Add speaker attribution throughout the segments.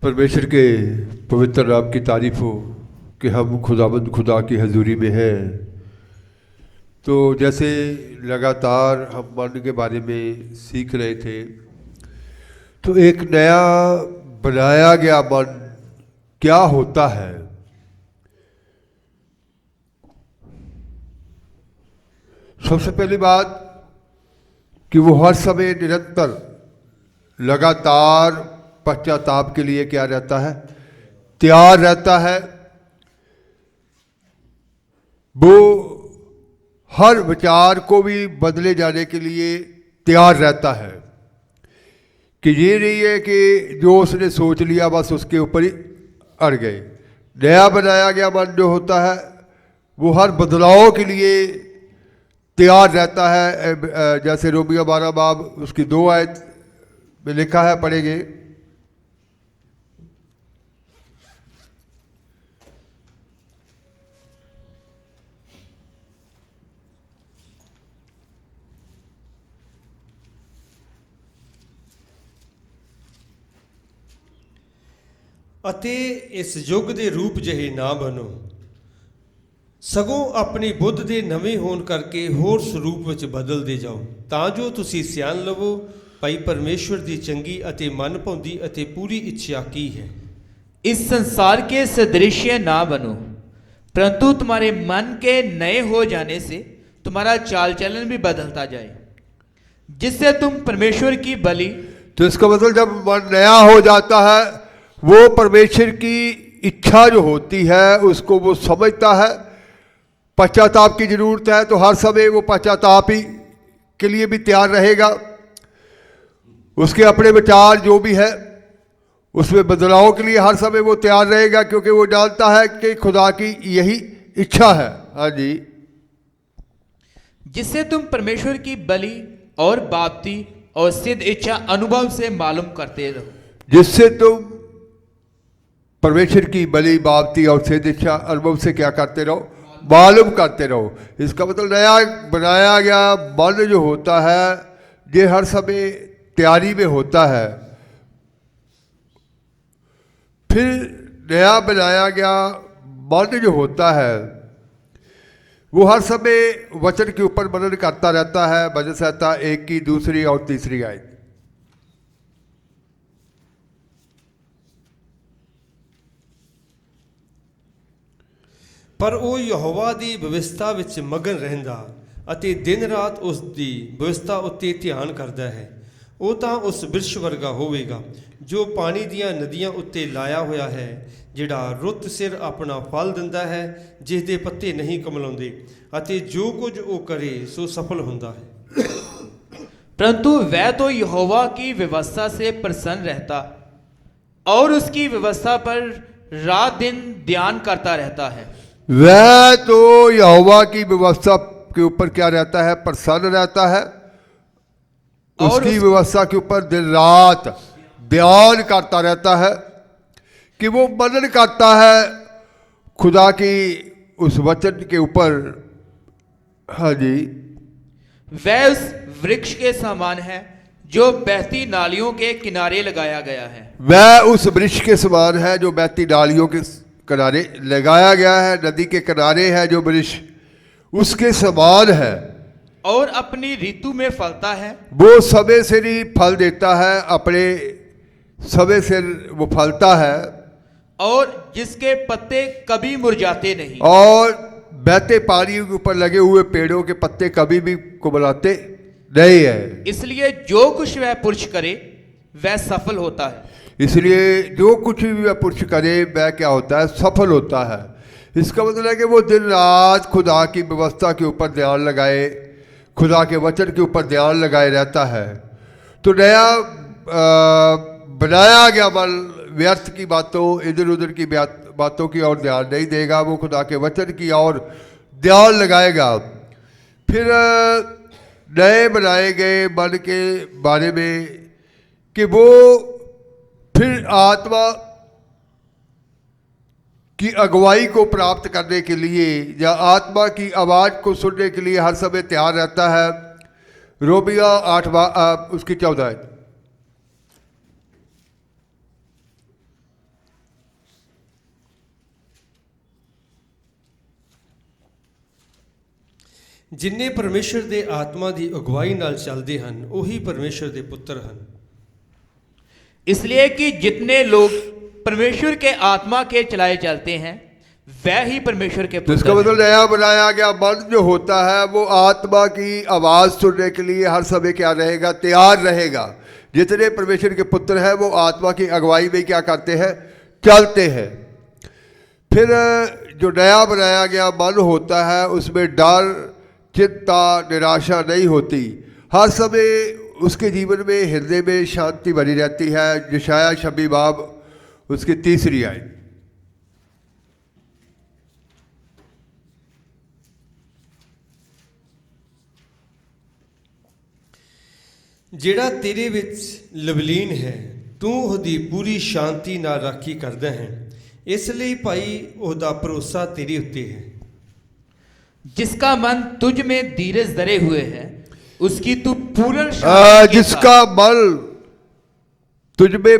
Speaker 1: परमेश्वर के पवित्र नाम की तारीफ हो कि हम खुदाबंद खुदा की हजूरी में हैं। तो जैसे लगातार हम मन के बारे में सीख रहे थे, तो एक नया बनाया गया मन क्या होता है। सबसे पहली बात कि वो हर समय निरंतर लगातार पश्चाताप के लिए क्या रहता है, तैयार रहता है। वो हर विचार को भी बदले जाने के लिए तैयार रहता है कि ये नहीं है कि जो उसने सोच लिया बस उसके ऊपर ही अड़ गए। नया बनाया गया मन जो होता है वो हर बदलाव के लिए तैयार रहता है। जैसे रोमियो 12 बाब उसकी 2 आयत में लिखा है, पढ़ेंगे।
Speaker 2: ਅਤੇ ਇਸ ਯੁੱਗ ਦੇ ਰੂਪ ਜਿਹੇ ਨਾ ਬਣੋ, ਸਗੋਂ ਆਪਣੀ ਬੁੱਧ ਦੇ ਨਵੇਂ ਹੋਣ ਕਰਕੇ ਹੋਰ ਸਰੂਪ ਵਿੱਚ ਬਦਲਦੇ ਜਾਓ, ਤਾਂ ਜੋ ਤੁਸੀਂ ਸਿਆਣ ਲਵੋ ਭਾਈ परमेश्वर ਦੀ ਚੰਗੀ ਅਤੇ ਮਨ ਭਾਉਂਦੀ ਅਤੇ पूरी इच्छा की है।
Speaker 3: इस संसार के सदृश्य ना बनो, परंतु तुम्हारे मन के नए हो जाने से तुम्हारा चाल चलन भी बदलता जाए, जिससे तुम परमेश्वर की बलि।
Speaker 1: तो इसका मतलब जब मन नया हो जाता है वो परमेश्वर की इच्छा जो होती है उसको वो समझता है। पश्चाताप की जरूरत है तो हर समय वो पश्चाताप ही के लिए भी तैयार रहेगा। उसके अपने विचार जो भी है उसमें बदलाव के लिए हर समय वो तैयार रहेगा, क्योंकि वो जानता है कि खुदा की यही इच्छा है। हाँ जी,
Speaker 3: जिससे तुम परमेश्वर की बलि और बाप्ती और सिद्ध इच्छा अनुभव से मालूम करते रहो।
Speaker 1: जिससे तुम परमेश्वर की बलि बाप्ती और सिद्ध इच्छा अनुभव से क्या करते रहो, मालूम करते रहो। इसका मतलब नया बनाया गया मन जो होता है ये हर समय तैयारी में होता है। फिर नया बनाया गया मन जो होता है वो हर समय वचन के ऊपर मनन करता रहता है। भजन संहिता 1 की 2 और 3 आयत।
Speaker 2: ਪਰ ਉਹ ਯਹੋਵਾ ਦੀ ਵਿਵਸਥਾ ਵਿੱਚ ਮਗਨ ਰਹਿੰਦਾ ਅਤੇ ਦਿਨ ਰਾਤ ਉਸ ਦੀ ਵਿਵਸਥਾ ਉੱਤੇ ਧਿਆਨ ਕਰਦਾ ਹੈ। ਉਹ ਤਾਂ ਉਸ ਬਿਰਛ ਵਰਗਾ ਹੋਵੇਗਾ ਜੋ ਪਾਣੀ ਦੀਆਂ ਨਦੀਆਂ ਉੱਤੇ ਲਾਇਆ ਹੋਇਆ ਹੈ, ਜਿਹੜਾ ਰੁੱਤ ਸਿਰ ਆਪਣਾ ਫਲ ਦਿੰਦਾ ਹੈ, ਜਿਸ ਦੇ ਪੱਤੇ ਨਹੀਂ ਕੁਮਲਾਉਂਦੇ, ਅਤੇ ਜੋ ਕੁਝ ਉਹ ਕਰੇ ਸੋ ਸਫਲ ਹੁੰਦਾ ਹੈ।
Speaker 3: परंतु वह तो यहोवा की व्यवस्था से प्रसन्न रहता और उसकी व्यवस्था पर रात दिन ध्यान करता रहता है।
Speaker 1: वह तो यहोवा की व्यवस्था के ऊपर क्या रहता है, प्रसन्न रहता है। उसकी व्यवस्था के ऊपर दिन रात ध्यान करता रहता है कि वो मनन करता है खुदा की उस वचन के ऊपर। हाँ जी,
Speaker 3: वह उस वृक्ष के समान है जो बहती नालियों के किनारे लगाया गया है।
Speaker 1: वह उस वृक्ष के समान है जो बहती नालियों के किनारे लगाया गया है। नदी के किनारे है जो वृक्ष, उसके समान है
Speaker 3: और अपनी ऋतु में फलता है।
Speaker 1: वो समय से ही फल देता है, अपने समय से वो फलता है
Speaker 3: और जिसके पत्ते कभी मुरझाते नहीं।
Speaker 1: और बहते पानी के ऊपर लगे हुए पेड़ों के पत्ते कभी भी कुमलाते नहीं है।
Speaker 3: इसलिए जो कुछ वह पुरुष करे वह सफल होता है।
Speaker 1: इसलिए जो कुछ भी वह पुरुष करे वह क्या होता है, सफल होता है। इसका मतलब है कि वो दिन रात खुदा की व्यवस्था के ऊपर ध्यान लगाए, खुदा के वचन के ऊपर ध्यान लगाए रहता है। तो नया बनाया गया मन व्यर्थ की बातों, इधर उधर की बातों की ओर ध्यान नहीं देगा, वो खुदा के वचन की ओर ध्यान लगाएगा। फिर नए बनाए गए मन के बारे में कि वो फिर आत्मा की अगुवाई को प्राप्त करने के लिए या आत्मा की आवाज़ को सुनने के लिए हर समय तैयार रहता है। रोमियो 8 उसकी 14।
Speaker 2: ਜਿਨ੍ਹਾਂ ਪਰਮੇਸ਼ਰ ਦੇ ਆਤਮਾ ਦੀ ਅਗਵਾਈ ਨਾਲ ਚੱਲਦੇ ਹਨ ਉਹੀ ਪਰਮੇਸ਼ਰ ਦੇ ਪੁੱਤਰ ਹਨ।
Speaker 3: इसलिए कि जितने लोग परमेश्वर के आत्मा के चलाए चलते हैं वह ही परमेश्वर के
Speaker 1: तो इसका
Speaker 3: पुत्र
Speaker 1: मतलब
Speaker 3: हैं।
Speaker 1: नया बनाया गया मन जो होता है वो आत्मा की आवाज़ सुनने के लिए हर समय क्या रहेगा, तैयार रहेगा। जितने परमेश्वर के पुत्र हैं वो आत्मा की अगुवाई में क्या करते हैं, चलते हैं। फिर जो नया बनाया गया मन होता है उसमें डर, चिंता, निराशा नहीं होती। हर समय उसके जीवन में हृदय में शांति बनी रहती है। यशायाह 26 बाब उसकी 3 आयत।
Speaker 2: ਜਿਹੜਾ ਤੇਰੇ ਵਿੱਚ ਲਵਲੀਨ ਹੈ ਤੂੰ ਉਹਦੀ ਪੂਰੀ ਸ਼ਾਂਤੀ ਨਾਲ ਰਾਖੀ ਕਰਦਾ ਹੈ, ਇਸ ਲਈ ਭਾਈ ਉਹਦਾ ਭਰੋਸਾ ਤੇਰੇ ਉੱਤੇ है।
Speaker 3: जिसका मन तुझ में धीरज धरे हुए है उसकी तू पूर्ण शांति के
Speaker 1: जिसका बल तुझ में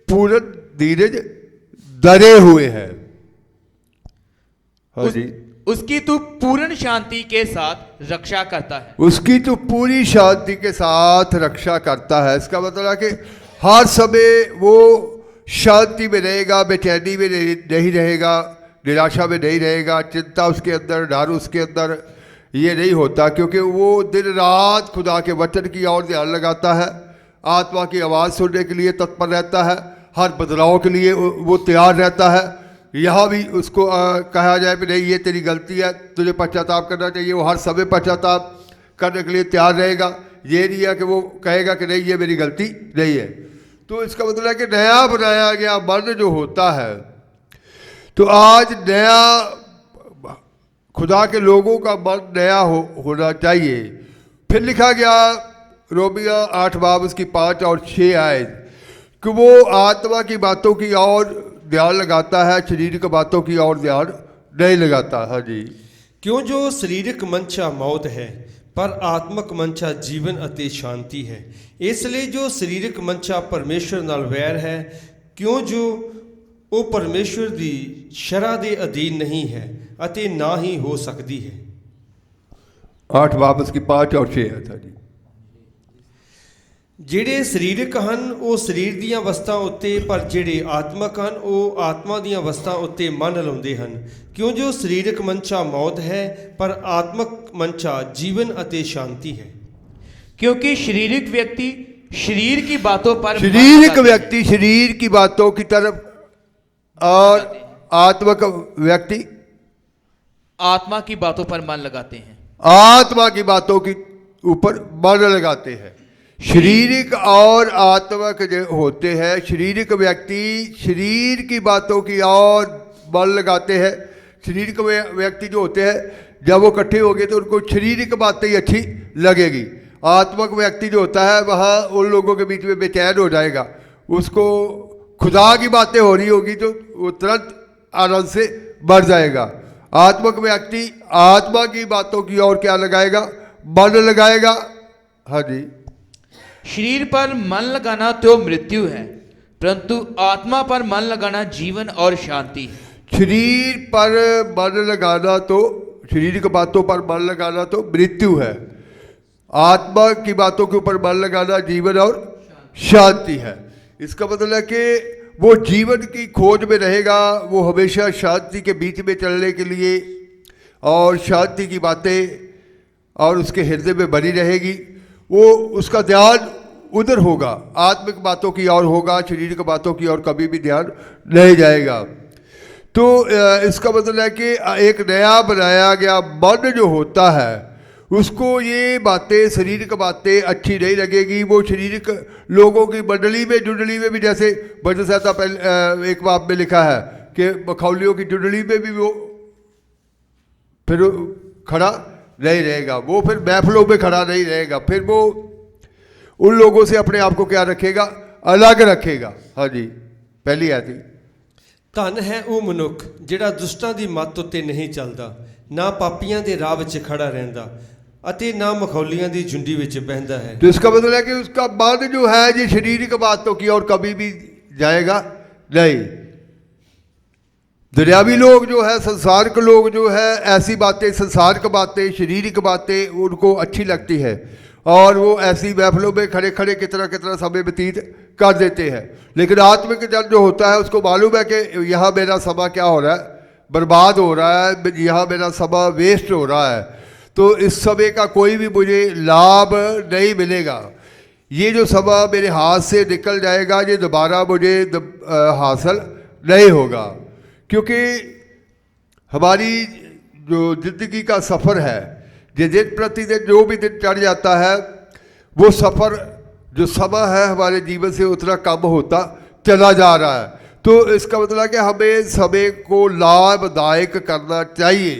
Speaker 1: पूर्ण धीरज धरे हुए है। हाँ जी,
Speaker 3: उसकी तू पूर्ण शांति के साथ रक्षा करता है।
Speaker 1: उसकी तो पूरी शांति के साथ रक्षा करता है। इसका मतलब है कि हर समय वो शांति में रहेगा, बेचैनी में नहीं रहेगा, निराशा में नहीं रहेगा, चिंता उसके अंदर, डर उसके अंदर ये नहीं होता, क्योंकि वो दिन रात खुदा के वचन की ओर ध्यान लगाता है, आत्मा की आवाज़ सुनने के लिए तत्पर रहता है, हर बदलाव के लिए वो तैयार रहता है। यहाँ भी उसको कहा जाए कि नहीं ये तेरी गलती है, तुझे पश्चाताप करना चाहिए, वो हर समय पश्चाताप करने के लिए तैयार रहेगा। ये नहीं है कि वो कहेगा कि नहीं ये मेरी गलती नहीं है। तो इसका मतलब है कि नया बनाया गया मन जो होता है, तो आज नया खुदा के लोगों का मन नया होना चाहिए। फिर लिखा गया रोमिया 8 बाब उसकी 5 और 6 आयत कि वो आत्मा की बातों की ओर ध्यान लगाता है, शरीर की बातों की ओर ध्यान नहीं लगाता। हाँ जी,
Speaker 2: ਕਿਉਂ ਜੋ ਸਰੀਰਕ ਮਨਸ਼ਾ ਮੌਤ ਹੈ ਪਰ ਆਤਮਕ ਮਨਸ਼ਾ ਜੀਵਨ ਅਤੇ ਸ਼ਾਂਤੀ ਹੈ। ਇਸ ਲਈ ਜੋ ਸਰੀਰਕ ਮਨਸ਼ਾ ਪਰਮੇਸ਼ਰ ਨਾਲ ਵੈਰ ਹੈ, ਕਿਉਂ ਜੋ ਉਹ ਪਰਮੇਸ਼ਰ ਦੀ ਸ਼ਰ੍ਹਾ ਦੇ ਅਧੀਨ ਨਹੀਂ ਹੈ ਅਤੇ ਨਾ ਹੀ ਹੋ ਸਕਦੀ ਹੈ।
Speaker 1: 8 बाब उसकी 5 और 6 आयत। हाँ जी,
Speaker 2: ਜਿਹੜੇ ਸਰੀਰਕ ਹਨ ਉਹ ਸਰੀਰ ਦੀਆਂ ਵਸਤਾਂ ਉੱਤੇ, ਪਰ ਜਿਹੜੇ ਆਤਮਕ ਹਨ ਉਹ ਆਤਮਾ ਦੀਆਂ ਵਸਤਾਂ ਉੱਤੇ ਮਨ ਲਾਉਂਦੇ ਹਨ। ਕਿਉਂ ਜੋ ਸਰੀਰਕ ਮਨਸ਼ਾ ਮੌਤ ਹੈ ਪਰ ਆਤਮਕ ਮਨਸ਼ਾ ਜੀਵਨ ਅਤੇ ਸ਼ਾਂਤੀ है।
Speaker 3: क्योंकि शारीरिक व्यक्ति शरीर की बातों पर
Speaker 1: शारीरिक व्यक्ति शरीर की बातों की तरफ और आत्मक व्यक्ति
Speaker 3: आत्मा की बातों पर मन लगाते हैं।
Speaker 1: आत्मा की बातों के ऊपर मन लगाते हैं। शारीरिक और आत्मक जो होते हैं, शारीरिक व्यक्ति शरीर की बातों की ओर मन लगाते हैं। शारीरिक व्यक्ति जो होते हैं जब वो इकट्ठे होंगे तो उनको शारीरिक बातें ही अच्छी लगेगी। आत्मक व्यक्ति जो होता है वहाँ उन लोगों के बीच में बेचैन हो जाएगा, उसको खुदा की बातें हो रही होगी तो वो तुरंत आनंद से बढ़ जाएगा। आत्मक व्यक्ति आत्मा की बातों की ओर क्या लगाएगा, मन लगाएगा। हाँ जी,
Speaker 3: शरीर पर मन लगाना तो मृत्यु है, परंतु आत्मा पर मन लगाना जीवन और शांति है।
Speaker 1: शरीर पर मन लगाना तो, शरीर की बातों पर मन लगाना तो मृत्यु है, आत्मा की बातों के ऊपर मन लगाना जीवन और शांति है। इसका मतलब है कि वो जीवन की खोज में रहेगा, वो हमेशा शांति के बीच में चलने के लिए और शांति की बातें और उसके हृदय में बनी रहेगी। वो उसका ध्यान उधर होगा, आत्मिक बातों की ओर होगा, शरीर की बातों की ओर कभी भी ध्यान नहीं जाएगा। तो इसका मतलब है कि एक नया बनाया गया मन जो होता है उसको ये बातें, शरीर की बातें अच्छी नहीं लगेगी। वो शरीर लोगों की मंडली में, जुंडली में भी, जैसे भजन संहिता पहले एक बाब में लिखा है कि मखौलियों की जुंडली में भी वो फिर खड़ा नहीं रहेगा, वो फिर महफिलों में खड़ा नहीं रहेगा, फिर वो उन लोगों से अपने आप को क्या रखेगा, अलग रखेगा। हाँ जी, पहली आती
Speaker 2: ਧਨ ਹੈ ਉਹ ਮਨੁੱਖ ਜਿਹੜਾ ਦੁਸ਼ਟਾਂ ਦੀ ਮੱਤ ਉੱਤੇ ਨਹੀਂ ਚੱਲਦਾ, ਨਾ ਪਾਪੀਆਂ ਦੇ ਰਾਹ ਵਿੱਚ ਖੜਾ ਰਹਿੰਦਾ ਅਤੇ ਨਾ ਮਖੌਲੀਆਂ ਦੀ ਝੁੰਡੀ ਵਿੱਚ ਬਹਿੰਦਾ है।
Speaker 1: तो इसका मतलब है कि उसका मन जो है ये शारीरिक बातों की और कभी भी जाएगा नहीं। दुनियावी लोग जो है, संसार के लोग जो है, ऐसी बातें, संसार की बातें, शारीरिक बातें उनको अच्छी लगती है और वो ऐसी महफिलों में खड़े खड़े कितना समय व्यतीत कर देते हैं। लेकिन आत्मिक जन जो होता है उसको मालूम है कि यहाँ मेरा समय क्या हो रहा है, बर्बाद हो रहा है, यहाँ मेरा समय वेस्ट हो रहा है, तो इस समय का कोई भी मुझे लाभ नहीं मिलेगा। ये जो समय मेरे हाथ से निकल जाएगा ये दोबारा मुझे हासिल नहीं होगा। क्योंकि हमारी जो ज़िंदगी का सफ़र है, ये दिन प्रतिदिन जो भी दिन चढ़ जाता है, वो सफ़र जो समय है हमारे जीवन से उतना कम होता चला जा रहा है। तो इसका मतलब है कि हमें समय को लाभदायक करना चाहिए।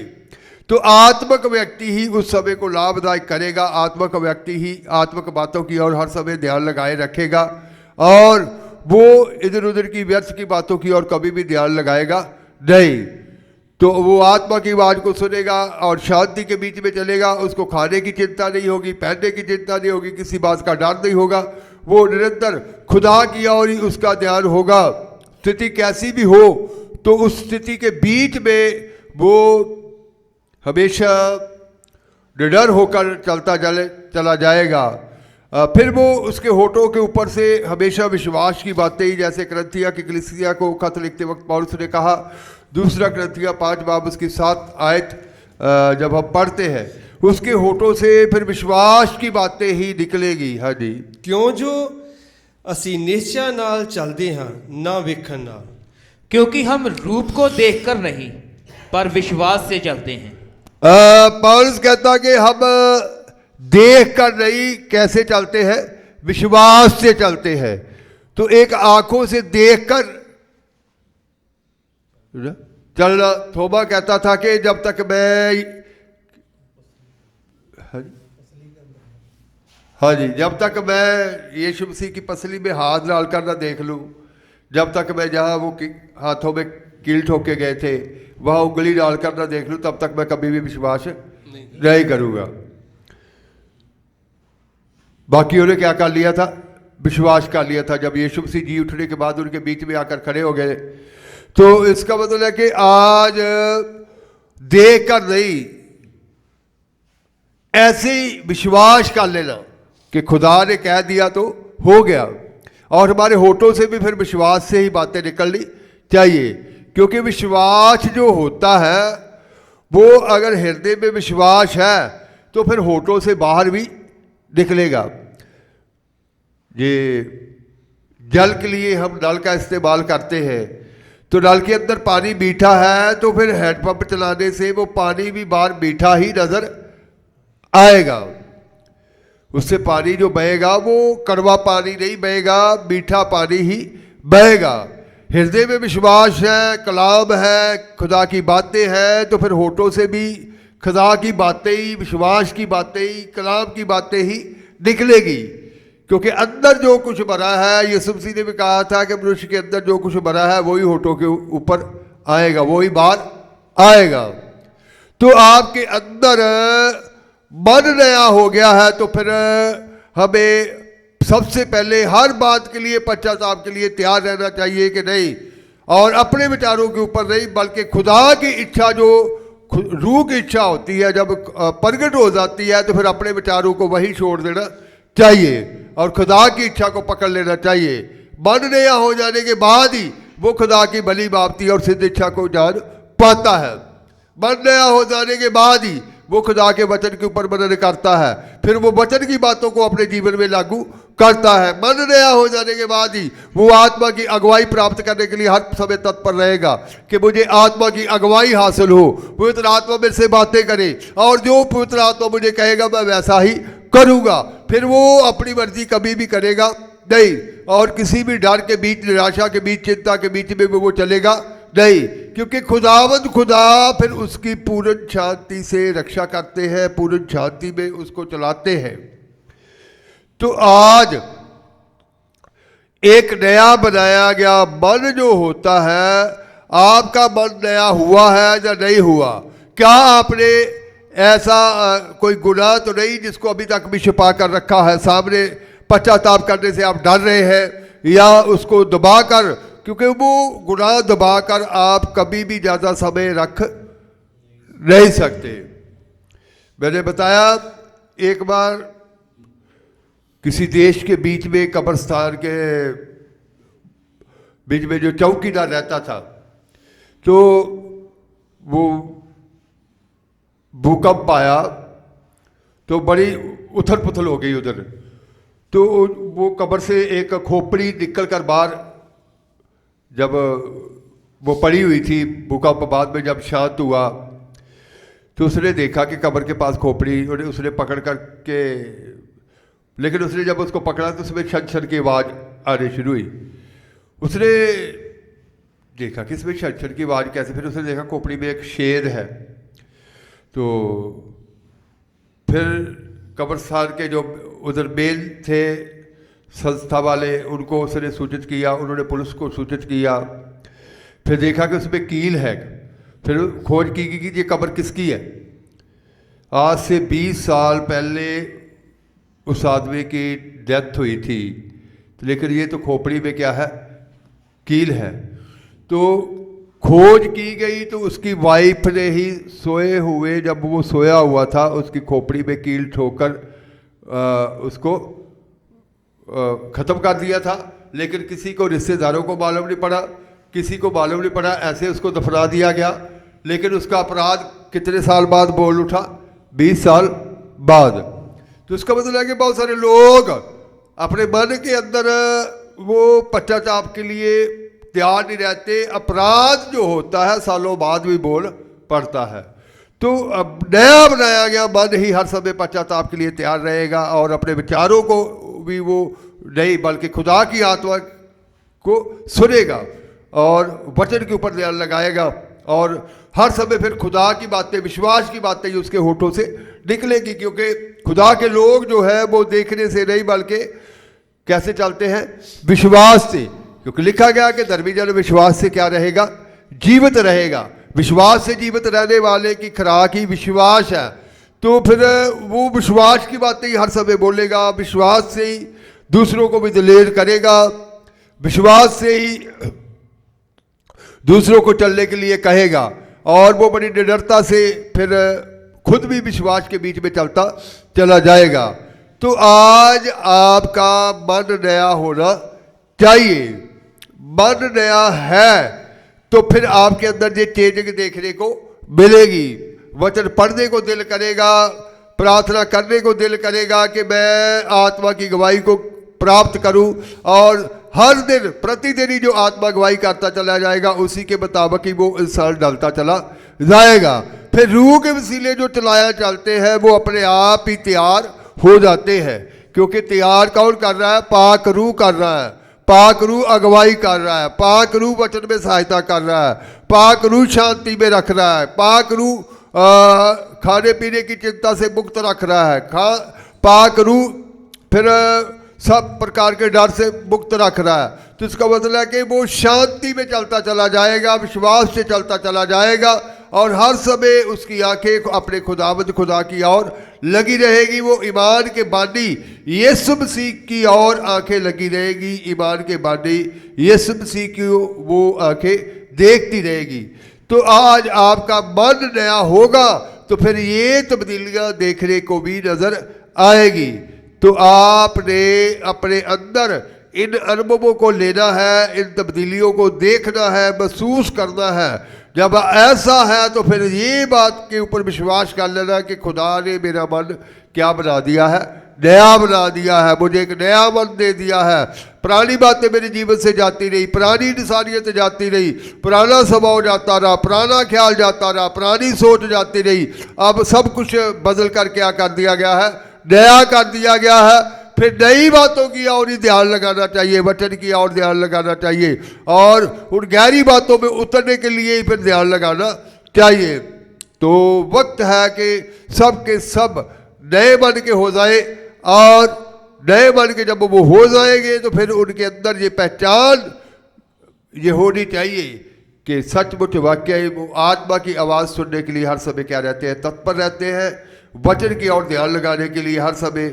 Speaker 1: तो आत्मिक व्यक्ति ही उस समय को लाभदायक करेगा। आत्मिक व्यक्ति ही आत्मिक बातों की ओर हर समय ध्यान लगाए रखेगा और वो इधर उधर की व्यर्थ की बातों की ओर कभी भी ध्यान लगाएगा नहीं। तो वो आत्मा की आवाज़ को सुनेगा और शांति के बीच में चलेगा। उसको खाने की चिंता नहीं होगी, पहनने की चिंता नहीं होगी, किसी बात का डर नहीं होगा। वो निरंतर खुदा की ओर ही उसका ध्यान होगा। स्थिति कैसी भी हो तो उस स्थिति के बीच में वो हमेशा निडर होकर चला जाएगा। फिर वो उसके होठों के ऊपर से हमेशा विश्वास की बातें ही, जैसे करंथिया की कलीसिया को खत लिखते वक्त पौलुस ने कहा, 2 करंथिया 5 बाब उसकी 7 आयत जब हम पढ़ते हैं, उसके होठों से फिर विश्वास की बातें ही निकलेगी। हाँ जी,
Speaker 2: क्यों जो असी निश्चय नाल चलते हाँ ना वेखण नाल,
Speaker 3: क्योंकि हम रूप को देखकर नहीं पर विश्वास से चलते हैं।
Speaker 1: पौलुस कहता कि हम देख कर नहीं, कैसे चलते हैं, विश्वास से चलते हैं। तो एक आंखों से देखकर चलना, थोमा कहता था कि जब तक मैं, हाँ जी, जब तक मैं यीशु मसीह की पसली में हाथ डाल कर ना देख लूँ, जब तक मैं जहाँ वो हाथों में कील ठोके गए थे वहाँ उंगली डालकर ना देख लूँ, तब तक मैं कभी भी विश्वास नहीं करूँगा। बाकियों ने क्या कर लिया था? विश्वास कर लिया था। जब यीशु मसीह जी उठने के बाद उनके बीच में आकर खड़े हो गए, तो इसका मतलब है कि आज देख कर नहीं, ऐसे ही विश्वास कर लेना कि खुदा ने कह दिया तो हो गया। और हमारे होठों से भी फिर विश्वास से ही बातें निकलनी चाहिए, क्योंकि विश्वास जो होता है वो अगर हृदय में विश्वास है तो फिर होठों से बाहर भी निकलेगा। ये जल के लिए हम नल का इस्तेमाल करते हैं, तो नल के अंदर पानी मीठा है तो फिर हैंडपंप चलाने से वो पानी भी बाहर मीठा ही नजर आएगा। उससे पानी जो बहेगा वो कड़वा पानी नहीं बहेगा, मीठा पानी ही बहेगा। हृदय में विश्वास है, कलाम है, खुदा की बातें हैं, तो फिर होठों से भी खुदा की बातें ही, विश्वास की बातें ही, कलाम की बातें ही निकलेगी। क्योंकि अंदर जो कुछ भरा है, यीशु मसीह ने भी कहा था कि मनुष्य के अंदर जो कुछ भरा है वही होठों के ऊपर आएगा, वही बाहर आएगा। तो आपके अंदर मन नया हो गया है, तो फिर हमें सबसे पहले हर बात के लिए, पश्चाताप के लिए तैयार रहना चाहिए कि नहीं, और अपने विचारों के ऊपर नहीं, बल्कि खुदा की इच्छा, जो रूह की इच्छा होती है, जब प्रगट हो जाती है तो फिर अपने विचारों को वही छोड़ देना चाहिए और खुदा की इच्छा को पकड़ लेना चाहिए। मन नया हो जाने के बाद ही वो खुदा की भली बाप्ती और सिद्ध इच्छा को जान पाता है। मन नया हो जाने के बाद ही वो खुदा के वचन के ऊपर मनन करता है, फिर वो वचन की बातों को अपने जीवन में लागू करता है। मन नया हो जाने के बाद ही वो आत्मा की अगुवाई प्राप्त करने के लिए हर समय तत्पर रहेगा कि मुझे आत्मा की अगुवाई हासिल हो, पवित्र आत्मा मेरे से बातें करे और जो पवित्र आत्मा मुझे कहेगा मैं वैसा ही करूँगा। फिर वो अपनी मर्जी कभी भी करेगा नहीं, और किसी भी डर के बीच, निराशा के बीच, चिंता के बीच में वो चलेगा नहीं, क्योंकि खुदावंद खुदा फिर उसकी पूर्ण शांति से रक्षा करते हैं, पूर्ण शांति में उसको चलाते हैं। तो आज एक नया बनाया गया मन जो होता है, आपका मन नया हुआ है या नहीं हुआ? क्या आपने ऐसा कोई गुनाह तो नहीं जिसको अभी तक भी छिपा कर रखा है, सामने पश्चाताप करने से आप डर रहे हैं, या उसको दबाकर क्योंकि वो गुनाह दबाकर आप कभी भी ज़्यादा समय रख नहीं सकते। मैंने बताया एक बार किसी देश के बीच में, कब्रिस्तान के बीच में जो चौकीदार रहता था, तो वो भूकंप आया तो बड़ी उथल पुथल हो गई उधर। तो वो कब्र से एक खोपड़ी निकल कर बाहर, जब वो पड़ी हुई थी भूकंप बाद में जब शांत हुआ, तो उसने देखा कि कब्र के पास खोपड़ी, और उसने पकड़ कर के, लेकिन उसने जब उसको पकड़ा तो उसमें छन छन की आवाज़ आनी शुरू हुई। उसने देखा कि इसमें छन छन की आवाज़ कैसे, फिर उसने देखा खोपड़ी में एक शेर है। तो फिर कब्रिस्तान के जो उधर बेल थे संस्था वाले, उनको उसने सूचित किया, उन्होंने पुलिस को सूचित किया। फिर देखा कि उसमें कील है। फिर खोज की कि ये कब्र किसकी है। आज से 20 साल पहले उस आदमी की डेथ हुई थी, लेकिन ये तो खोपड़ी में क्या है, कील है। तो खोज की गई तो उसकी वाइफ ने ही सोए हुए, जब वो सोया हुआ था, उसकी खोपड़ी में कील ठोकर उसको ख़त्म कर दिया था। लेकिन किसी को, रिश्तेदारों को मालूम नहीं पड़ा, किसी को मालूम नहीं पड़ा, ऐसे उसको दफना दिया गया। लेकिन उसका अपराध कितने साल बाद बोल उठा, 20 साल बाद। तो इसका मतलब है कि बहुत सारे लोग अपने मन के अंदर वो पश्चाताप के लिए तैयार नहीं रहते। अपराध जो होता है सालों बाद भी बोल पड़ता है। तो अब नया बनाया गया मन ही हर समय पश्चाताप के लिए तैयार रहेगा, और अपने विचारों को भी वो नहीं बल्कि खुदा की आत्मा को सुनेगा और वचन के ऊपर ध्यान लगाएगा, और हर समय फिर खुदा की बातें, विश्वास की बातें ही उसके होठों से निकलेगी। क्योंकि खुदा के लोग जो है वो देखने से नहीं बल्कि कैसे चलते हैं, विश्वास से। क्योंकि लिखा गया कि धर्मी जन विश्वास से क्या रहेगा, जीवित रहेगा। विश्वास से जीवित रहने वाले की खुराक ही विश्वास है। तो फिर वो विश्वास की बातें ही हर समय बोलेगा, विश्वास से ही दूसरों को भी दिलेर करेगा, विश्वास से ही दूसरों को चलने के लिए कहेगा, और वो बड़ी निडरता से फिर खुद भी विश्वास के बीच में चलता चला जाएगा। तो आज आपका मन नया होना चाहिए। मन नया है तो फिर आपके अंदर ये चेंजिंग देखने को मिलेगी। वचन पढ़ने को दिल करेगा, प्रार्थना करने को दिल करेगा कि मैं आत्मा की गवाही को प्राप्त करूं, और हर दिन प्रतिदिन ही जो आत्मा गवाही करता चला जाएगा उसी के मुताबिक ही वो इंसान डलता चला जाएगा। फिर रूह के वसीले जो चलाया चलते हैं वो अपने आप ही तैयार हो जाते हैं। क्योंकि तैयार कौन कर रहा है, पाक रूह कर रहा है। पाक रूह अगवाई कर रहा है, पाक रूह वचन में सहायता कर रहा है, पाक रूह शांति में रख रहा है, पाक रूह खाने पीने की चिंता से मुक्त रख रहा है, पाक रूह फिर सब प्रकार के डर से मुक्त रख रहा है। तो इसका मतलब है कि वो शांति में चलता चला जाएगा, विश्वास से चलता चला जाएगा, और हर समय उसकी आंखें अपने खुदावंद खुदा की ओर लगी रहेगी। वो ईमान के बानी यीशु मसीह की ओर आंखें लगी रहेगी, ईमान के बानी यीशु मसीह की वो आंखें देखती रहेगी। तो आज आपका मन नया होगा तो फिर ये तब्दीलियां देखने को भी नजर आएगी। तो आपने अपने अंदर इन अनुभवों को लेना है, इन तब्दीलियों को देखना है, महसूस करना है। जब ऐसा है तो फिर ये बात के ऊपर विश्वास कर लेना कि खुदा ने मेरा मन क्या बना दिया है, नया बना दिया है, मुझे एक नया मन दे दिया है। पुरानी बातें मेरे जीवन से जाती रही, पुरानी इंसानियत जाती रही, पुराना स्वभाव जाता रहा, पुराना ख्याल जाता रहा, पुरानी सोच जाती रही। अब सब कुछ बदल कर क्या कर दिया गया है, नया कर दिया गया है। फिर नई बातों की और ही ध्यान लगाना चाहिए, वचन की और ध्यान लगाना चाहिए, और उन गहरी बातों में उतरने के लिए ही फिर ध्यान लगाना चाहिए। तो वक्त है कि सब के सब नए मन के हो जाए, और नए मन के जब वो हो जाएंगे तो फिर उनके अंदर ये पहचान ये होनी चाहिए कि सचमुच वाकई वो आत्मा की आवाज़ सुनने के लिए हर समय क्या रहते हैं, तत्पर रहते हैं, वचन की ओर ध्यान लगाने के लिए हर समय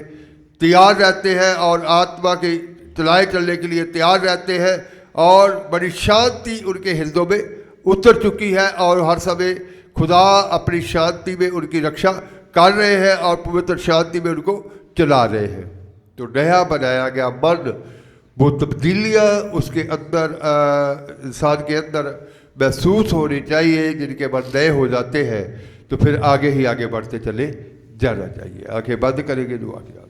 Speaker 1: तैयार रहते हैं, और आत्मा के चलाए चलने के लिए तैयार रहते हैं। और बड़ी शांति उनके हृदयों में उतर चुकी है और हर समय खुदा अपनी शांति में उनकी रक्षा कर रहे हैं और पवित्र शांति में उनको चला रहे हैं। तो नया बनाया गया मन, वो तब्दीलियाँ उसके अंदर इंसान के अंदर महसूस होनी चाहिए। जिनके मन नए हो जाते हैं तो फिर आगे ही आगे बढ़ते चले जाना चाहिए। आंखें बंद करेंगे दुआ किया।